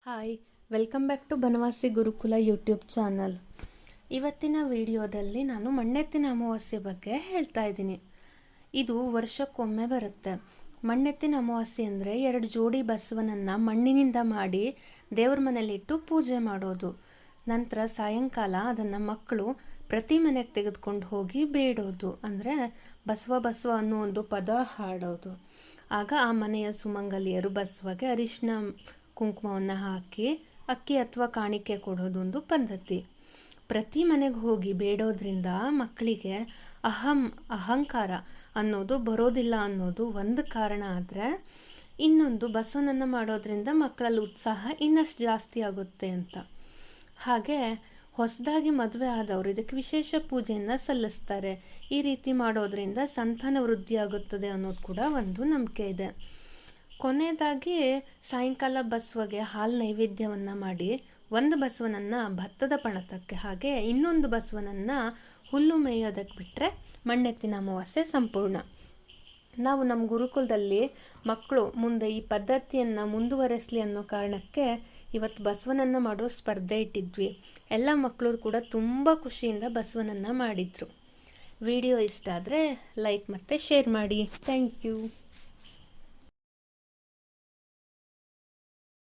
Hi, welcome back to Banavasi Gurukula YouTube channel. ಇವತ್ತಿನ ವಿಡಿಯೋದಲ್ಲಿ ನಾನು ಮಣ್ಣೆತ್ತಿನ ಅಮಾವಾಸ್ಯೆ ಬಗ್ಗೆ ಹೇಳ್ತಾ ಇದ್ದೀನಿ. ಇದು ವರ್ಷಕ್ಕೊಮ್ಮೆ ಬರುತ್ತೆ. ಮಣ್ಣೆತ್ತಿನ ಅಮಾವಾಸ್ಯೆ ಅಂದರೆ 2 ಜೋಡಿ ಬಸವನನ್ನು ಮಣ್ಣಿನಿಂದ ಮಾಡಿ ದೇವ್ರ ಮನೇಲಿಟ್ಟು ಪೂಜೆ ಮಾಡೋದು. ನಂತರ ಸಾಯಂಕಾಲ ಅದನ್ನು ಮಕ್ಕಳು ಪ್ರತಿ ಮನೆಗೆ ತೆಗೆದುಕೊಂಡು ಹೋಗಿ ಬೇಡೋದು, ಅಂದರೆ ಬಸವ ಬಸವ ಅನ್ನೋ ಒಂದು ಪದ ಹಾಡೋದು. ಆಗ ಆ ಮನೆಯ ಸುಮಂಗಲಿಯರು ಬಸವಗೆ ಅರಿಶಿನ ಕುಂಕುಮವನ್ನು ಹಾಕಿ ಅಕ್ಕಿ ಅಥವಾ ಕಾಣಿಕೆ ಕೊಡೋದೊಂದು ಪದ್ಧತಿ. ಪ್ರತಿ ಮನೆಗೆ ಹೋಗಿ ಬೇಡೋದ್ರಿಂದ ಮಕ್ಕಳಿಗೆ ಅಹಂಕಾರ ಅನ್ನೋದು ಬರೋದಿಲ್ಲ ಅನ್ನೋದು ಒಂದು ಕಾರಣ. ಆದರೆ ಇನ್ನೊಂದು, ಬಸವನನ್ನು ಮಾಡೋದ್ರಿಂದ ಮಕ್ಕಳಲ್ಲಿ ಉತ್ಸಾಹ ಇನ್ನಷ್ಟು ಜಾಸ್ತಿ ಆಗುತ್ತೆ ಅಂತ. ಹಾಗೆ ಹೊಸದಾಗಿ ಮದುವೆ ಆದವರು ಇದಕ್ಕೆ ವಿಶೇಷ ಪೂಜೆಯನ್ನು ಸಲ್ಲಿಸ್ತಾರೆ. ಈ ರೀತಿ ಮಾಡೋದ್ರಿಂದ ಸಂತಾನ ವೃದ್ಧಿ ಆಗುತ್ತದೆ ಅನ್ನೋದು ಕೂಡ ಒಂದು ನಂಬಿಕೆ ಇದೆ. ಕೊನೆಯದಾಗಿ ಸಾಯಂಕಾಲ ಬಸವಗೆ ಹಾಲು ನೈವೇದ್ಯವನ್ನು ಮಾಡಿ ಒಂದು ಬಸವನನ್ನು ಭತ್ತದ ಪಣತಕ್ಕೆ, ಹಾಗೆ ಇನ್ನೊಂದು ಬಸವನನ್ನು ಹುಲ್ಲು ಮೇಯೋದಕ್ಕೆ ಬಿಟ್ಟರೆ ಮಣ್ಣೆತ್ತಿನ ಅಮಾವಾಸ್ಯೆ ಸಂಪೂರ್ಣ. ನಾವು ನಮ್ಮ ಗುರುಕುಲದಲ್ಲಿ ಮಕ್ಕಳು ಮುಂದೆ ಈ ಪದ್ಧತಿಯನ್ನು ಮುಂದುವರೆಸಲಿ ಅನ್ನೋ ಕಾರಣಕ್ಕೆ ಇವತ್ತು ಬಸವನನ್ನು ಮಾಡೋ ಸ್ಪರ್ಧೆ ಇಟ್ಟಿದ್ವಿ. ಎಲ್ಲ ಮಕ್ಕಳು ಕೂಡ ತುಂಬ ಖುಷಿಯಿಂದ ಬಸವನನ್ನು ಮಾಡಿದರು. ವಿಡಿಯೋ ಇಷ್ಟ ಆದರೆ ಲೈಕ್ ಮತ್ತು ಶೇರ್ ಮಾಡಿ. Thank you.